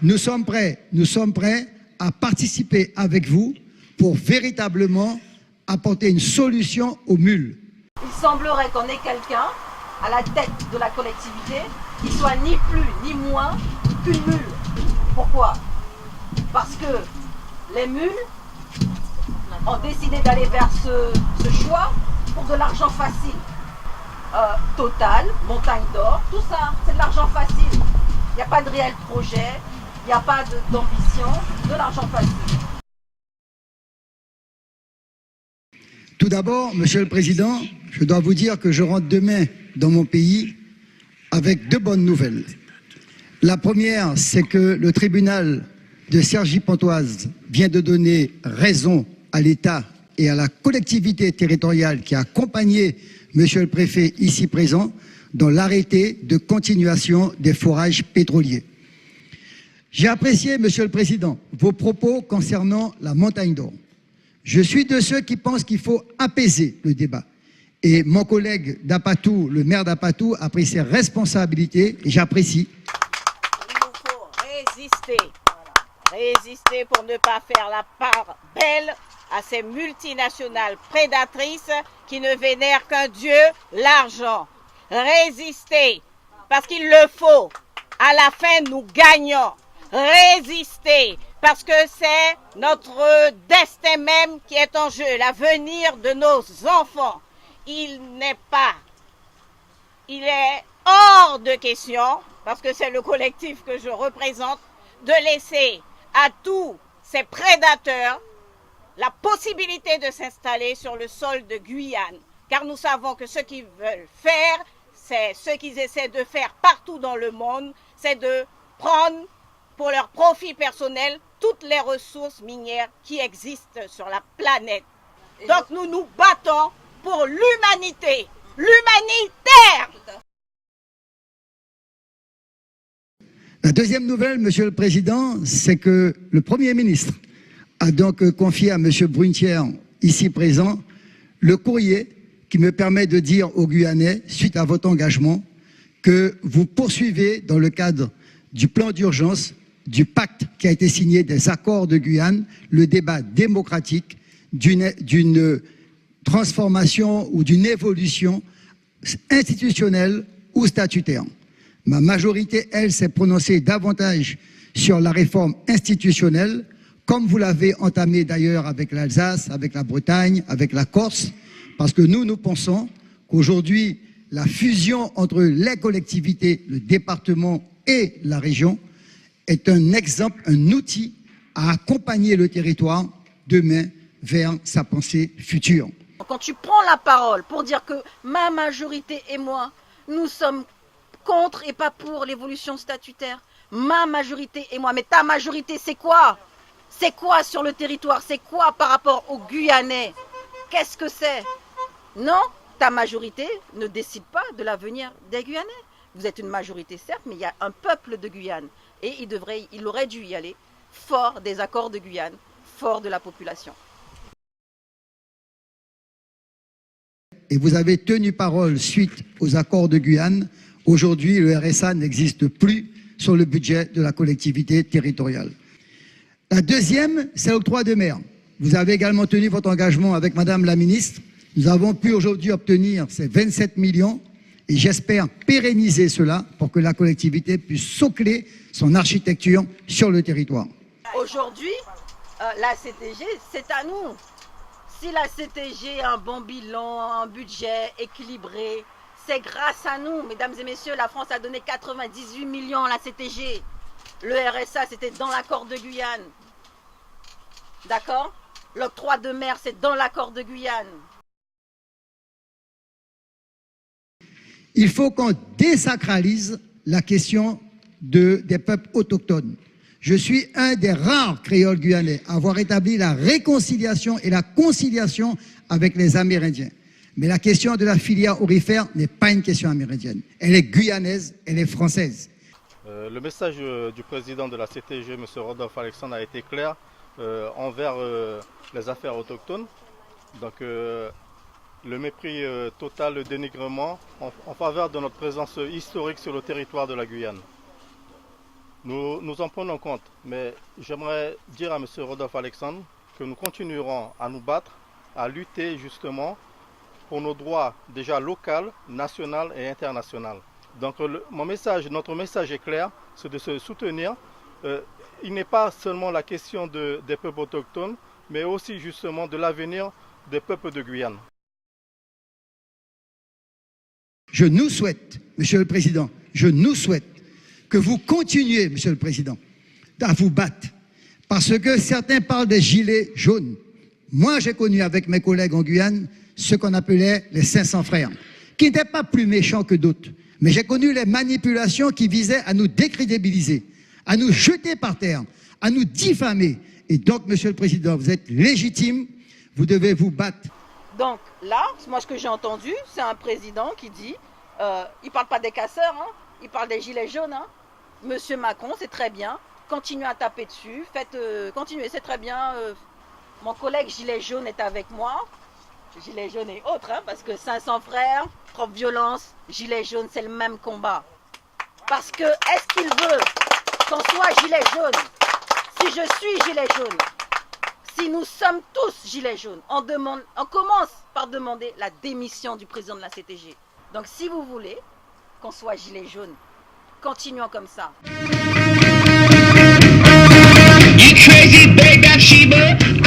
Nous sommes prêts à participer avec vous pour véritablement apporter une solution aux mules. Il semblerait qu'on ait quelqu'un à la tête de la collectivité qui soit ni plus ni moins qu'une mule. Pourquoi? Parce que les mules ont décidé d'aller vers ce choix pour de l'argent facile. Total, Montagne d'Or, tout ça, c'est de l'argent facile. Il n'y a pas de réel projet, il n'y a pas d'ambition, de l'argent facile. Tout d'abord, Monsieur le Président, je dois vous dire que je rentre demain dans mon pays avec deux bonnes nouvelles. La première, c'est que le tribunal de Cergy-Pontoise vient de donner raison à l'État et à la collectivité territoriale qui a accompagné Monsieur le Préfet ici présent dans l'arrêté de continuation des forages pétroliers. J'ai apprécié, Monsieur le Président, vos propos concernant la Montagne d'Or. Je suis de ceux qui pensent qu'il faut apaiser le débat. Et mon collègue d'Apatou, le maire d'Apatou, a pris ses responsabilités et j'apprécie. Il nous faut résister. Résister pour ne pas faire la part belle à ces multinationales prédatrices qui ne vénèrent qu'un Dieu, l'argent. Résister, parce qu'il le faut. À la fin, nous gagnons. Résister, parce que c'est notre destin même qui est en jeu, l'avenir de nos enfants. Il est hors de question, parce que c'est le collectif que je représente, de laisser à tous ces prédateurs la possibilité de s'installer sur le sol de Guyane. Car nous savons que ce qu'ils veulent faire, c'est ce qu'ils essaient de faire partout dans le monde, c'est de prendre pour leur profit personnel toutes les ressources minières qui existent sur la planète. Donc nous nous battons pour l'humanité, l'humanitaire. La deuxième nouvelle, Monsieur le Président, c'est que le Premier ministre a donc confié à Monsieur Brunetière, ici présent, le courrier qui me permet de dire aux Guyanais, suite à votre engagement, que vous poursuivez dans le cadre du plan d'urgence, du pacte qui a été signé des accords de Guyane, le débat démocratique d'une transformation ou d'une évolution institutionnelle ou statutaire. Ma majorité, elle, s'est prononcée davantage sur la réforme institutionnelle, comme vous l'avez entamé d'ailleurs avec l'Alsace, avec la Bretagne, avec la Corse, parce que nous pensons qu'aujourd'hui, la fusion entre les collectivités, le département et la région est un exemple, un outil à accompagner le territoire demain vers sa pensée future. Quand tu prends la parole pour dire que ma majorité et moi, nous sommes contre et pas pour l'évolution statutaire, ma majorité et moi, mais ta majorité c'est quoi? C'est quoi sur le territoire? C'est quoi par rapport aux Guyanais? Qu'est-ce que c'est? Non, ta majorité ne décide pas de l'avenir des Guyanais. Vous êtes une majorité certes, mais il y a un peuple de Guyane. Et il aurait dû y aller fort des accords de Guyane, fort de la population. Et vous avez tenu parole suite aux accords de Guyane. Aujourd'hui, le RSA n'existe plus sur le budget de la collectivité territoriale. La deuxième, c'est l'octroi de mer. Vous avez également tenu votre engagement avec Madame la Ministre. Nous avons pu aujourd'hui obtenir ces 27 millions et j'espère pérenniser cela pour que la collectivité puisse socler son architecture sur le territoire. Aujourd'hui, la CTG, c'est à nous. Si la CTG a un bon bilan, un budget équilibré, c'est grâce à nous. Mesdames et messieurs, la France a donné 98 millions à la CTG. Le RSA, c'était dans l'accord de Guyane. D'accord? L'octroi de mer, c'est dans l'accord de Guyane. Il faut qu'on désacralise la question des peuples autochtones. Je suis un des rares créoles guyanais à avoir établi la réconciliation et la conciliation avec les Amérindiens. Mais la question de la filière aurifère n'est pas une question amérindienne. Elle est guyanaise, elle est française. Le message du président de la CTG, M. Rodolphe Alexandre, a été clair envers les affaires autochtones. Donc le mépris total, le dénigrement en faveur de notre présence historique sur le territoire de la Guyane. Nous en prenons compte, mais j'aimerais dire à M. Rodolphe Alexandre que nous continuerons à nous battre, à lutter justement pour nos droits déjà locaux, nationaux et internationaux. Donc notre message est clair, c'est de se soutenir. Il n'est pas seulement la question des peuples autochtones, mais aussi justement de l'avenir des peuples de Guyane. Je nous souhaite, Monsieur le Président, je nous souhaite que vous continuiez, Monsieur le Président, à vous battre. Parce que certains parlent des gilets jaunes. Moi, j'ai connu avec mes collègues en Guyane ce qu'on appelait les 500 frères, qui n'étaient pas plus méchants que d'autres. Mais j'ai connu les manipulations qui visaient à nous décrédibiliser, à nous jeter par terre, à nous diffamer. Et donc, Monsieur le Président, vous êtes légitime, vous devez vous battre. Donc là, moi ce que j'ai entendu, c'est un président qui dit, il parle pas des casseurs, hein, il parle des gilets jaunes. Hein. Monsieur Macron, c'est très bien, continuez à taper dessus, continuez, c'est très bien. Mon collègue gilet jaune est avec moi, gilet jaune et autres, hein, parce que 500 frères, trop de violence, gilet jaune, c'est le même combat. Parce que, est-ce qu'il veut qu'on soit gilet jaune? Si je suis gilet jaune, si nous sommes tous gilets jaunes, on commence par demander la démission du président de la CTG. Donc si vous voulez qu'on soit gilet jaune, continuons comme ça. You crazy baby Bathsheba.